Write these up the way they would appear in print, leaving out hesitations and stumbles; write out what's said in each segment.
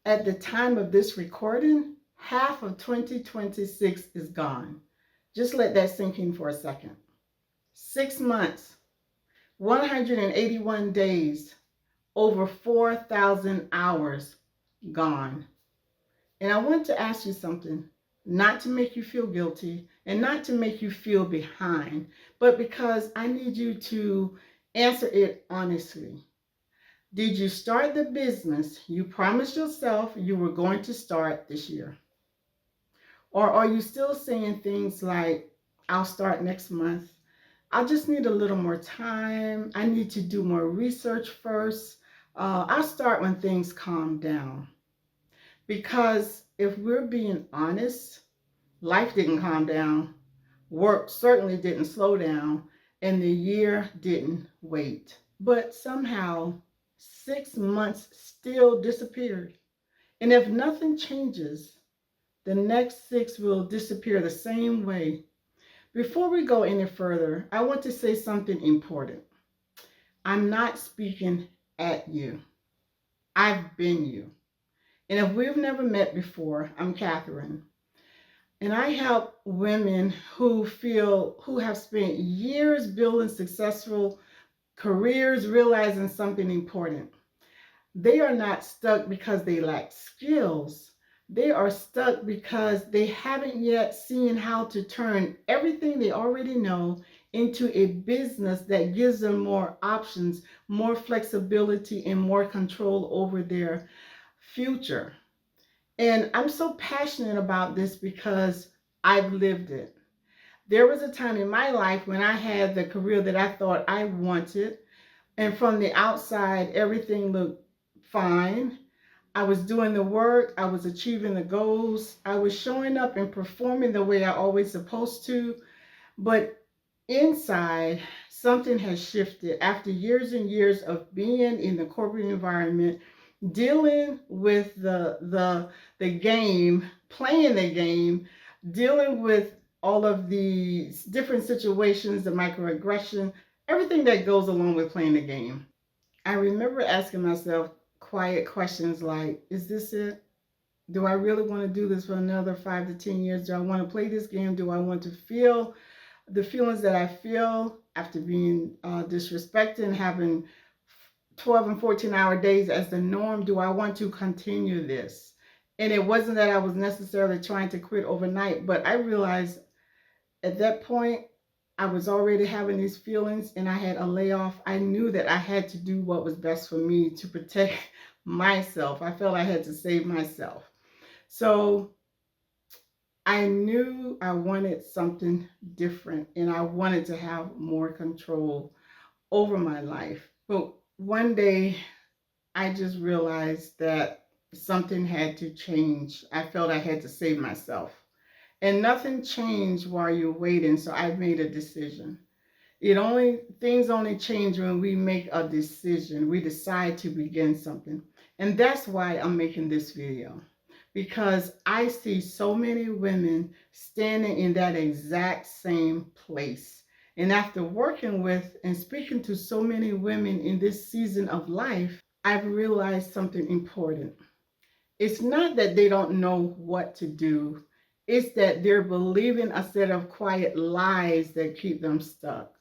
At the time of this recording, half of 2026 is gone. Just let that sink in for a second. 6 months, 181 days, over 4,000 hours gone. And I want to ask you something, not to make you feel guilty and not to make you feel behind, but because I need you to answer it honestly. Did you start the business you promised yourself you were going to start this year? Or are you still saying things like, I'll start next month? I just need a little more time. I need to do more research first. I'll start when things calm down. Because if we're being honest, life didn't calm down. Work certainly didn't slow down. And the year didn't wait. But somehow, 6 months still disappeared. And if nothing changes, the next six will disappear the same way. Before we go any further, I want to say something important. I'm not speaking at you. I've been you. And if we've never met before, I'm Catherine. And I help women who have spent years building successful careers, realizing something important. They are not stuck because they lack skills. They are stuck because they haven't yet seen how to turn everything they already know into a business that gives them more options, more flexibility, and more control over their future. And I'm so passionate about this because I've lived it. There was a time in my life when I had the career that I thought I wanted, and from the outside, everything looked fine. I was doing the work, I was achieving the goals, I was showing up and performing the way I always supposed to. But inside, something has shifted after years and years of being in the corporate environment, dealing with the game, playing the game, dealing with all of these different situations, the microaggression, everything that goes along with playing the game. I remember asking myself quiet questions like, is this it? Do I really want to do this for another 5 to 10 years? Do I want to play this game? Do I want to feel the feelings that I feel after being disrespected and having 12 and 14-hour days as the norm? Do I want to continue this? And it wasn't that I was necessarily trying to quit overnight, but I realized at that point, I was already having these feelings and I had a layoff. I knew that I had to do what was best for me to protect myself. I felt I had to save myself. So I knew I wanted something different and I wanted to have more control over my life. But one day I just realized that something had to change. I felt I had to save myself. And nothing changed while you're waiting, so I made a decision. Things only change when we make a decision. We decide to begin something. And that's why I'm making this video. Because I see so many women standing in that exact same place. And after working with and speaking to so many women in this season of life, I've realized something important. It's not that they don't know what to do. It's that they're believing a set of quiet lies that keep them stuck.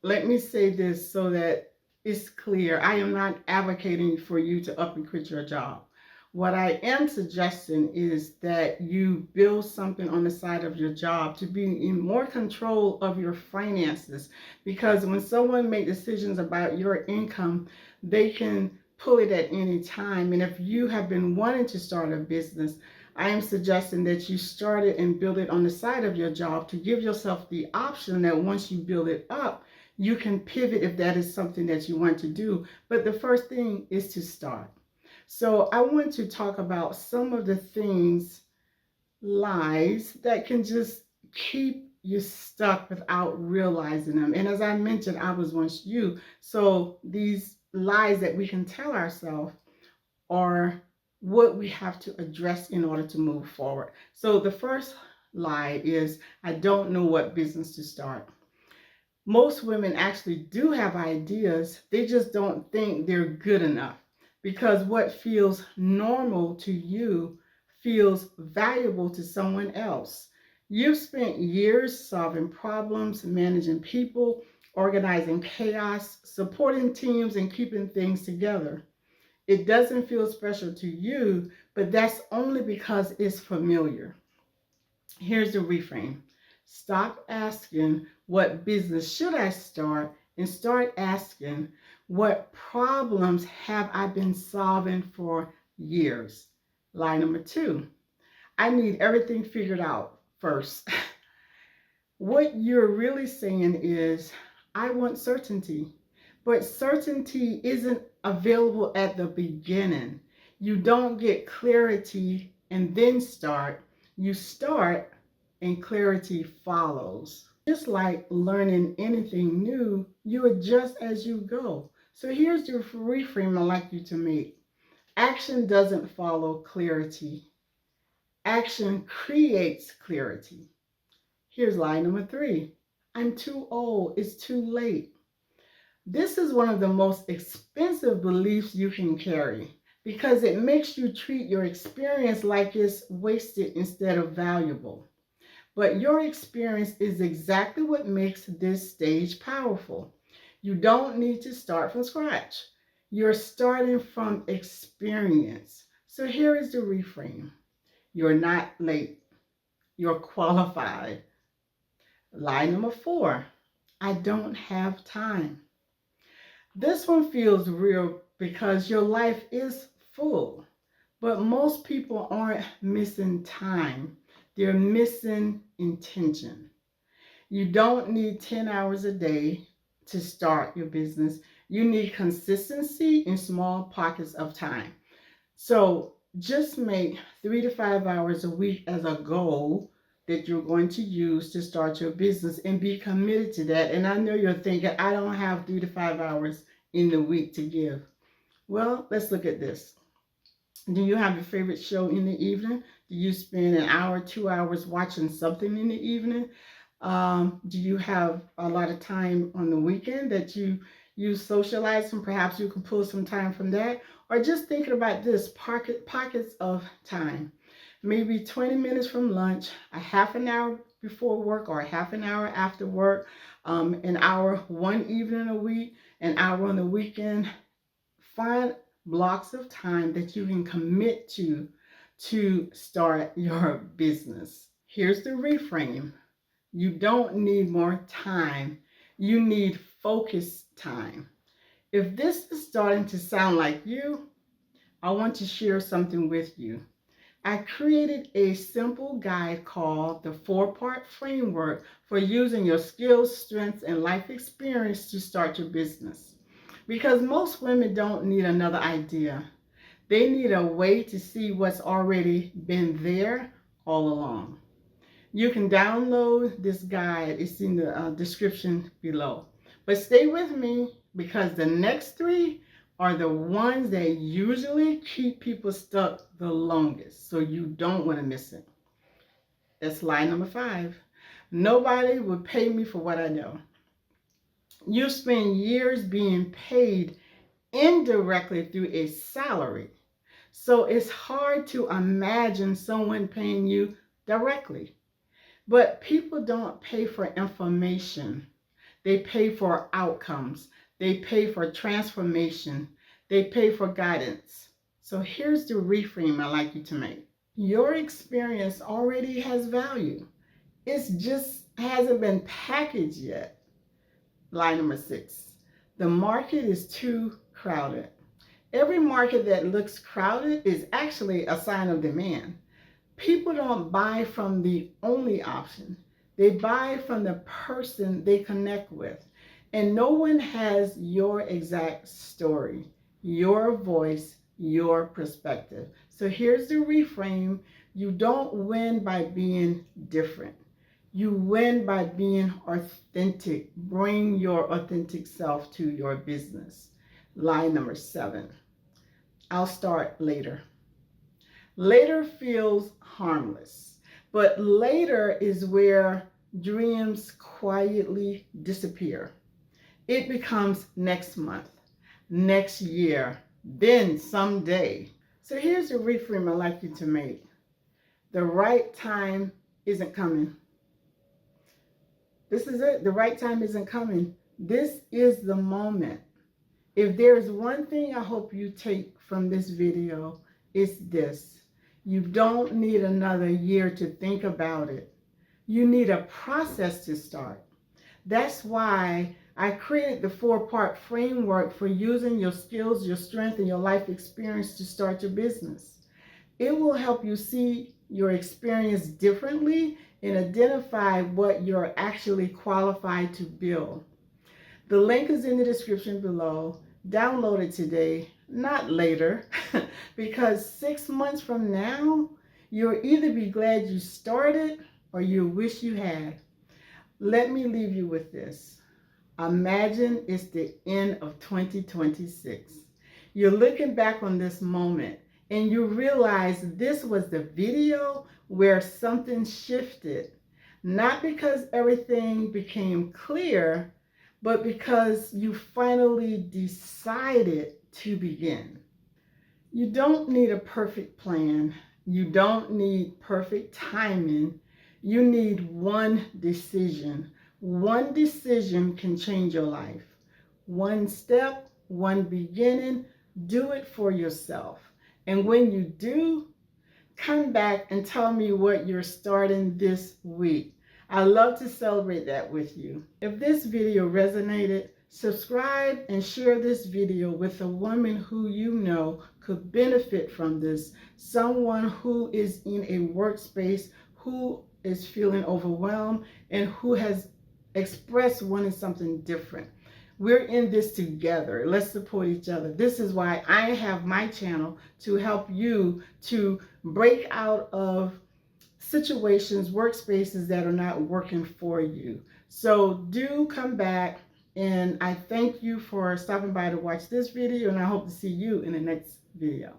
Let me say this so that it's clear. I am not advocating for you to up and quit your job. What I am suggesting is that you build something on the side of your job to be in more control of your finances. Because when someone makes decisions about your income, they can pull it at any time. And if you have been wanting to start a business, I am suggesting that you start it and build it on the side of your job to give yourself the option that once you build it up, you can pivot if that is something that you want to do. But the first thing is to start. So I want to talk about some of the things, lies that can just keep you stuck without realizing them. And as I mentioned, I was once you. So these lies that we can tell ourselves are what we have to address in order to move forward. So the first lie is, I don't know what business to start. Most women actually do have ideas, they just don't think they're good enough. because what feels normal to you feels valuable to someone else. You've spent years solving problems, managing people, organizing chaos, supporting teams, and keeping things together. It doesn't feel special to you, but that's only because it's familiar. Here's the reframe. Stop asking, what business should I start? And start asking, what problems have I been solving for years? Line number 2. I need everything figured out first. What you're really saying is, I want certainty. But certainty isn't available at the beginning. You don't get clarity and then start. You start and clarity follows. Just like learning anything new, you adjust as you go. So here's the reframe I'd like you to make. Action doesn't follow clarity. Action creates clarity. Here's line number 3. I'm too old. It's too late. This is one of the most expensive beliefs you can carry because it makes you treat your experience like it's wasted instead of valuable. But your experience is exactly what makes this stage powerful. You don't need to start from scratch. You're starting from experience. So here is the reframe. You're not late. You're qualified. Line number 4. I don't have time. This one feels real because your life is full, but most people aren't missing time. They're missing intention. You don't need 10 hours a day to start your business. You need consistency in small pockets of time. So just make 3 to 5 hours a week as a goal that you're going to use to start your business and be committed to that. And I know you're thinking, I don't have 3 to 5 hours in the week to give. Well, let's look at this. Do you have your favorite show in the evening? Do you spend an hour, 2 hours watching something in the evening? Do you have a lot of time on the weekend that you socialize and perhaps you can pull some time from that? Or just thinking about this, pockets of time. Maybe 20 minutes from lunch, a half an hour before work or a half an hour after work, an hour one evening a week, an hour on the weekend. Find blocks of time that you can commit to start your business. Here's the reframe. You don't need more time. You need focused time. If this is starting to sound like you, I want to share something with you. I created a simple guide called the 4-part framework for using your skills, strengths, and life experience to start your business. Because most women don't need another idea. They need a way to see what's already been there all along. You can download this guide. It's in the description below. But stay with me because the next 3 are the ones that usually keep people stuck the longest. So you don't want to miss it. That's line number 5. Nobody would pay me for what I know. You spend years being paid indirectly through a salary. So it's hard to imagine someone paying you directly. But people don't pay for information. They pay for outcomes. They pay for transformation. They pay for guidance. So here's the reframe I'd like you to make. Your experience already has value. It just hasn't been packaged yet. Line number 6. The market is too crowded. Every market that looks crowded is actually a sign of demand. People don't buy from the only option. They buy from the person they connect with. And no one has your exact story, your voice, your perspective. So here's the reframe. You don't win by being different. You win by being authentic. Bring your authentic self to your business. Line number 7. I'll start later. Later feels harmless, but later is where dreams quietly disappear. It becomes next month, next year, then someday. So here's a reframe I'd like you to make. The right time isn't coming. This is it. The right time isn't coming. This is the moment. If there's one thing I hope you take from this video, it's this. You don't need another year to think about it. You need a process to start. That's why I created the 4-part framework for using your skills, your strength, and your life experience to start your business. It will help you see your experience differently and identify what you're actually qualified to build. The link is in the description below. Download it today, not later, because 6 months from now, you'll either be glad you started or you wish you had. Let me leave you with this. Imagine it's the end of 2026. You're looking back on this moment and you realize this was the video where something shifted. Not because everything became clear, but because you finally decided to begin. You don't need a perfect plan. You don't need perfect timing. You need one decision. One decision can change your life. One step, one beginning. Do it for yourself. And when you do, come back and tell me what you're starting this week. I love to celebrate that with you. If this video resonated, subscribe and share this video with a woman who you know could benefit from this. Someone who is in a workspace, who is feeling overwhelmed, and who has expressed wanting something different. We're in this together. Let's support each other. This is why I have my channel, to help you to break out of situations, workspaces that are not working for you. So do come back, and I thank you for stopping by to watch this video, and I hope to see you in the next video.